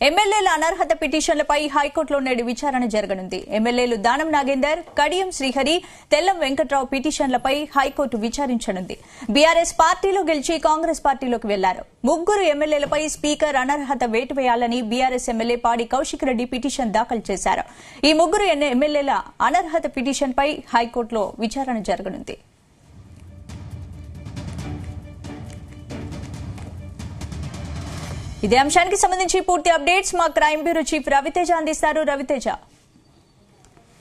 ఎమ్మెల్యేల అనర్హత పిటిషన్లపై హైకోర్టులో నేడు విచారణ జరగనుంది. ఎమ్మెల్యేలు దానం నాగేందర్, కడియం శ్రీహరి, తెల్లం వెంకట్రావు పిటిషన్లపై హైకోర్టు విచారించనుంది. బీఆర్ఎస్ పార్టీలో గెలిచి కాంగ్రెస్ పార్టీలోకి వెళ్లారు. ముగ్గురు ఎమ్మెల్యేలపై స్పీకర్ అనర్హత వేటు వేయాలని బీఆర్ఎస్ ఎమ్మెల్యే పాడి కౌశిక్ రెడ్డి పిటిషన్ దాఖలు చేశారు. ఈ ముగ్గురు ఎమ్మెల్యేల అనర్హత పిటిషన్పై హైకోర్టులో విచారణ జరగనుంది. ఇదే అంశానికి సంబంధించి పూర్తి అప్డేట్స్ మా క్రైమ్ బ్యూరో చీఫ్ రవితేజ అందిస్తారు. రవితేజ,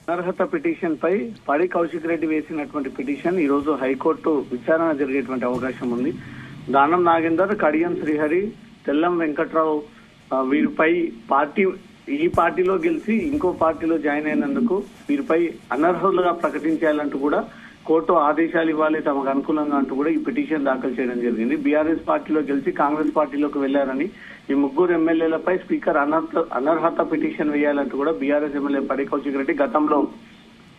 అనర్హత పిటిషన్ పై పాడి కౌశిక్ రెడ్డి వేసినటువంటి పిటిషన్ ఈ రోజు హైకోర్టు విచారణ జరిగేటువంటి అవకాశం ఉంది. దానం నాగేందర్, కడియం శ్రీహరి, తెల్లం వెంకట్రావు వీరిపై ఈ పార్టీలో గెలిచి ఇంకో పార్టీలో జాయిన్ అయినందుకు వీరిపై అనర్హులుగా ప్రకటించాలంటూ కూడా కోర్టు ఆదేశాలు ఇవ్వాలి తమకు అనుకూలంగా అంటూ కూడా ఈ పిటిషన్ దాఖలు చేయడం జరిగింది. బీఆర్ఎస్ పార్టీలో గెలిచి కాంగ్రెస్ పార్టీలోకి వెళ్లారని ఈ ముగ్గురు ఎమ్మెల్యేలపై స్పీకర్ అనర్హత పిటిషన్ వేయాలంటూ కూడా బీఆర్ఎస్ ఎమ్మెల్యే పాడి కౌశిక్ రెడ్డి గతంలో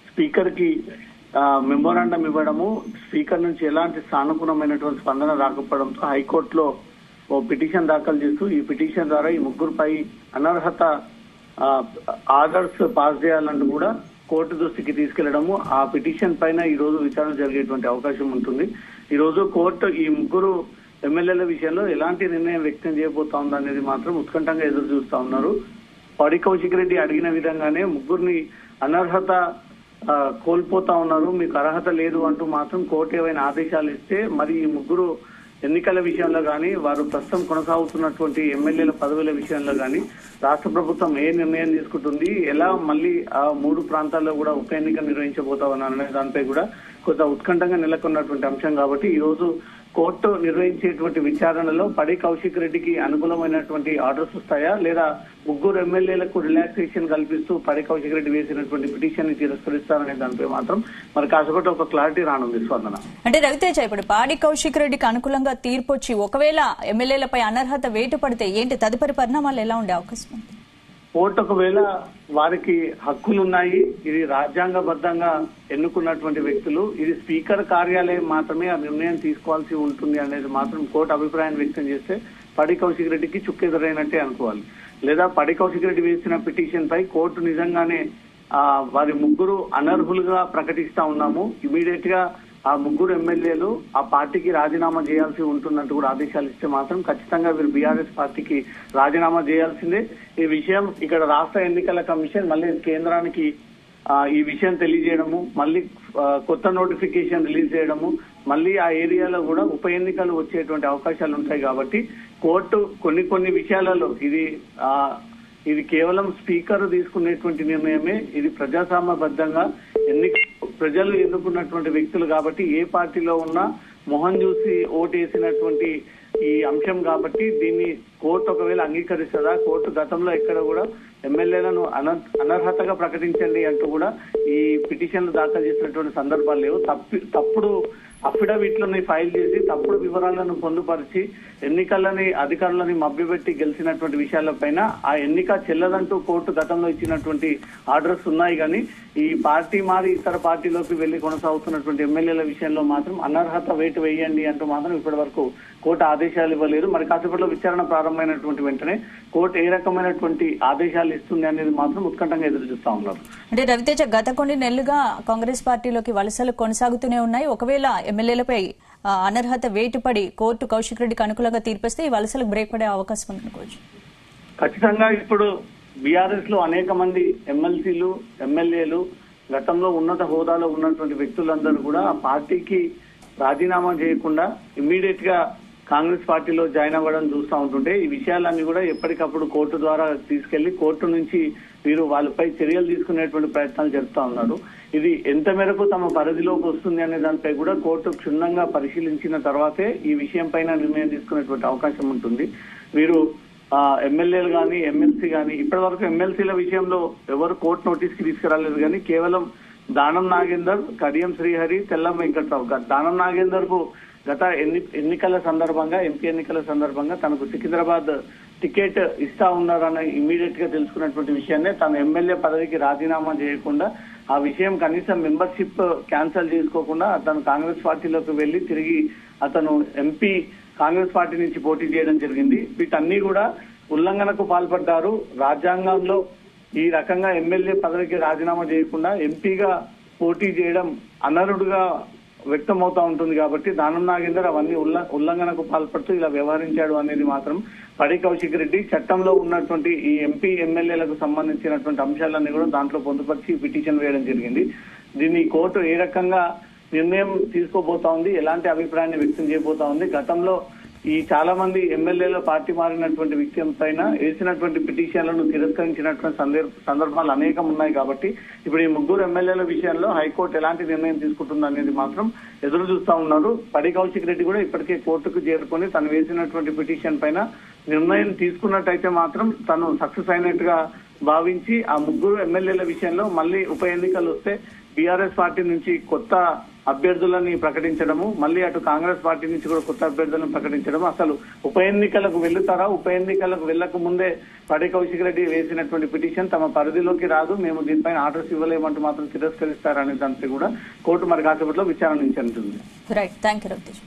స్పీకర్ కి మెమోరాండం ఇవ్వడము, స్పీకర్ నుంచి ఎలాంటి సానుకూలమైనటువంటి స్పందన రాకపోవడంతో హైకోర్టులో ఓ పిటిషన్ దాఖలు చేస్తూ ఈ పిటిషన్ ద్వారా ఈ ముగ్గురుపై అనర్హత ఆర్డర్స్ పాస్ చేయాలంటూ కూడా కోర్టు దృష్టికి తీసుకెళ్లడము, ఆ పిటిషన్ పైన ఈ రోజు విచారణ జరిగేటువంటి అవకాశం ఉంటుంది. ఈ రోజు కోర్టు ఈ ముగ్గురు ఎమ్మెల్యేల విషయంలో ఎలాంటి నిర్ణయం వ్యక్తం చేయబోతా ఉందనేది మాత్రం ఉత్కంఠంగా ఎదురు చూస్తా ఉన్నారు. పాడి కౌశిక్ రెడ్డి అడిగిన విధంగానే ముగ్గురిని అనర్హత కోల్పోతా ఉన్నారు, మీకు అర్హత లేదు అంటూ మాత్రం కోర్టు ఏవైనా ఆదేశాలు ఇస్తే మరి ఈ ముగ్గురు ఎన్నికల విషయంలో గానీ, వారు ప్రస్తుతం కొనసాగుతున్నటువంటి ఎమ్మెల్యేల పదవుల విషయంలో గానీ రాష్ట్ర ప్రభుత్వం ఏ నిర్ణయం తీసుకుంటుంది, ఎలా మళ్ళీ ఆ మూడు ప్రాంతాల్లో కూడా ఉప ఎన్నిక నిర్వహించబోతామనే దానిపై కూడా కొంత ఉత్కంఠంగా నెలకొన్నటువంటి అంశం. కాబట్టి ఈ రోజు కోర్టు నిర్వహించేటువంటి విచారణలో పాడి కౌశిక్ రెడ్డికి అనుకూలమైనటువంటి ఆర్డర్స్ వస్తాయా, లేదా ముగ్గురు ఎమ్మెల్యేలకు రిలాక్సేషన్ కల్పిస్తూ పాడి కౌశిక్ రెడ్డి వేసినటువంటి పిటిషన్ ని తిరస్కరిస్తారనే దానిపై మాత్రం మరి కాసేపటి ఒక క్లారిటీ రానుంది. స్పందన అంటే రవితేజ, ఇప్పుడు పాడి కౌశిక్ రెడ్డికి అనుకూలంగా తీర్పు వచ్చి ఒకవేళ ఎమ్మెల్యేలపై అనర్హత వేటు పడితే ఏంటి తదుపరి పరిణామాలు ఎలా ఉండే అవకాశం ఉంది? కోర్టు ఒకవేళ వారికి హక్కులున్నాయి, ఇది రాజ్యాంగబద్ధంగా ఎన్నుకున్నటువంటి వ్యక్తులు, ఇది స్పీకర్ కార్యాలయం మాత్రమే ఆ నిర్ణయం తీసుకోవాల్సి ఉంటుంది అనేది మాత్రం కోర్టు అభిప్రాయం వ్యక్తం చేస్తే పాడి కౌశిక్ రెడ్డికి చుక్కెదురైనట్టే అనుకోవాలి. లేదా పాడి కౌశిక్ రెడ్డి వేసిన పిటిషన్ పై కోర్టు నిజంగానే వారి ముగ్గురు అనర్హులుగా ప్రకటిస్తా ఉన్నాము, ఇమీడియట్ గా ఆ ముగ్గురు ఎమ్మెల్యేలు ఆ పార్టీకి రాజీనామా చేయాల్సి ఉంటున్నట్టు కూడా ఆదేశాలు ఇస్తే మాత్రం ఖచ్చితంగా వీరు బీఆర్ఎస్ పార్టీకి రాజీనామా చేయాల్సిందే. ఈ విషయం ఇక్కడ రాష్ట్ర ఎన్నికల కమిషన్ మళ్ళీ కేంద్రానికి ఈ విషయం తెలియజేయడము, మళ్ళీ కొత్త నోటిఫికేషన్ రిలీజ్ చేయడము, మళ్ళీ ఆ ఏరియాలో కూడా ఉప ఎన్నికలు వచ్చేటువంటి అవకాశాలు ఉంటాయి. కాబట్టి కోర్టు కొన్ని విషయాలలో ఇది కేవలం స్పీకర్ తీసుకునేటువంటి నిర్ణయమే, ఇది ప్రజాస్వామ్యబద్ధంగా ప్రజలు ఎన్నుకున్నటువంటి వ్యక్తులు కాబట్టి ఏ పార్టీలో ఉన్నా మొహం చూసి ఓటేసినటువంటి ఈ అంశం కాబట్టి దీన్ని కోర్టు ఒకవేళ అంగీకరిస్తుందా, కోర్టు గతంలో ఎక్కడ కూడా ఎమ్మెల్యేలను అనర్హతగా ప్రకటించండి అంటూ కూడా ఈ పిటిషన్లు దాఖలు చేసినటువంటి సందర్భాలు లేవు. తప్పుడు అఫిడవిట్లని ఫైల్ చేసి తప్పుడు వివరాలను పొందుపరిచి ఎన్నికలని అధికారులని మభ్యపెట్టి గెలిచినటువంటి విషయాలపైన ఆ ఎన్నిక చెల్లదంటూ కోర్టు గతంలో ఇచ్చినటువంటి ఆర్డర్స్ ఉన్నాయి. కానీ ఈ పార్టీ మారి ఇతర పార్టీలోకి వెళ్లి కొనసాగుతున్నటువంటి ఎమ్మెల్యేల విషయంలో మాత్రం అనర్హత వేటు వేయండి అంటూ మాత్రం ఇప్పటి వరకు కోర్టు ఆదేశాలు ఇవ్వలేదు. మరి కాసేపట్లో విచారణ ప్రారంభమైనటువంటి వెంటనే కోర్టు ఏ రకమైనటువంటి ఆదేశాలు ఇస్తుంది అనేది మాత్రం ఉత్కంఠంగా ఎదురు చూస్తా ఉన్నారు. అంటే రవితేజ, గత కొన్ని నెలలుగా కాంగ్రెస్ పార్టీలోకి వలసలు కొనసాగుతూనే ఉన్నాయి. ఒకవేళ ఎమ్మెల్యేలపై అనర్హత వేటుపడి కోర్టు కౌశిక్ రెడ్డికి అనుకూలంగా తీర్పిస్తే ఈ వలసలకు బ్రేక్ పడే అవకాశం ఉందనుకోవచ్చు. ఖచ్చితంగా ఇప్పుడు బీఆర్ఎస్ లో అనేక మంది ఎమ్మెల్సీలు, ఎమ్మెల్యేలు, గతంలో ఉన్నత హోదాలో ఉన్నటువంటి వ్యక్తులందరూ కూడా ఆ పార్టీకి రాజీనామా చేయకుండా ఇమ్మీడియట్ గా కాంగ్రెస్ పార్టీలో జాయిన్ అవ్వడం చూస్తూ ఉంటుంటే ఈ విషయాలన్నీ కూడా ఎప్పటికప్పుడు కోర్టు ద్వారా తీసుకెళ్లి కోర్టు నుంచి వీరు వాళ్ళపై చర్యలు తీసుకునేటువంటి ప్రయత్నాలు జరుపుతా ఉన్నారు. ఇది ఎంత మేరకు తమ పరిధిలోకి వస్తుంది అనే దానిపై కూడా కోర్టు క్షుణ్ణంగా పరిశీలించిన తర్వాతే ఈ విషయం పైన నిర్ణయం తీసుకునేటువంటి అవకాశం ఉంటుంది. వీరు ఎమ్మెల్యేలు గానీ, ఎమ్మెల్సీ గానీ ఇప్పటి వరకు ఎమ్మెల్సీల విషయంలో ఎవరు కోర్టు నోటీస్ కి తీసుకురాలేదు. కానీ కేవలం దానం నాగేందర్, కడియం శ్రీహరి, తెల్లం వెంకట్రావు, దానం నాగేందర్ కు గత ఎన్నికల సందర్భంగా, ఎంపీ ఎన్నికల సందర్భంగా తనకు సికింద్రాబాద్ టికెట్ ఇస్తా ఉన్నారని ఇమ్మీడియట్ గా తెలుసుకున్నటువంటి విషయాన్ని తన ఎమ్మెల్యే పదవికి రాజీనామా చేయకుండా ఆ విషయం కనీసం మెంబర్షిప్ క్యాన్సిల్ చేసుకోకుండా అతను కాంగ్రెస్ పార్టీలోకి వెళ్లి తిరిగి అతను ఎంపీ కాంగ్రెస్ పార్టీ నుంచి పోటీ చేయడం జరిగింది. వీటన్ని కూడా ఉల్లంఘనకు పాల్పడ్డారు. రాజ్యాంగంలో ఈ రకంగా ఎమ్మెల్యే పదవికి రాజీనామా చేయకుండా ఎంపీగా పోటీ చేయడం అనర్హుడుగా వ్యక్తమవుతా ఉంటుంది కాబట్టి దానం నాగేందర్ అవన్నీ ఉల్లంఘనకు పాల్పడుతూ ఇలా వ్యవహరించాడు అనేది మాత్రం పడి కౌశిక్ రెడ్డి చట్టంలో ఉన్నటువంటి ఈ ఎంపీ ఎమ్మెల్యేలకు సంబంధించినటువంటి అంశాలన్నీ కూడా దాంట్లో పొందుపరిచి పిటిషన్ వేయడం జరిగింది. దీన్ని కోర్టు ఏ రకంగా నిర్ణయం తీసుకోబోతా ఉంది, ఎలాంటి అభిప్రాయాన్ని వ్యక్తం చేయబోతా ఉంది, గతంలో ఈ చాలా మంది ఎమ్మెల్యేల పార్టీ మారినటువంటి వ్యక్తి పైన వేసినటువంటి పిటిషన్లను తిరస్కరించినటువంటి సందర్భాలు అనేకం ఉన్నాయి కాబట్టి ఇప్పుడు ఈ ముగ్గురు ఎమ్మెల్యేల విషయంలో హైకోర్టు ఎలాంటి నిర్ణయం తీసుకుంటుంది అనేది మాత్రం ఎదురు చూస్తా ఉన్నారు. పడి కౌశిక్ రెడ్డి కూడా ఇప్పటికే కోర్టుకు చేరుకొని తను వేసినటువంటి పిటిషన్ పైన నిర్ణయం తీసుకున్నట్టయితే మాత్రం తను సక్సెస్ అయినట్టుగా భావించి ఆ ముగ్గురు ఎమ్మెల్యేల విషయంలో మళ్ళీ ఉప ఎన్నికలు వస్తే బీఆర్ఎస్ పార్టీ నుంచి కొత్త అభ్యర్థులని ప్రకటించడము, మళ్ళీ అటు కాంగ్రెస్ పార్టీ నుంచి కూడా కొత్త అభ్యర్థులను ప్రకటించడం, అసలు ఉప ఎన్నికలకు వెళ్తారా, ఉప ఎన్నికలకు వెళ్లక ముందే పడి కౌశిక్ రెడ్డి వేసినటువంటి పిటిషన్ తమ పరిధిలోకి రాదు, మేము దీనిపైన ఆర్డర్స్ ఇవ్వలేమంటూ మాత్రం తిరస్కరిస్తారనే దానిపై కూడా కోర్టు మరి కాసేపట్లో విచారణ నుంచి అంటుంది. Right, thank you Ravitej.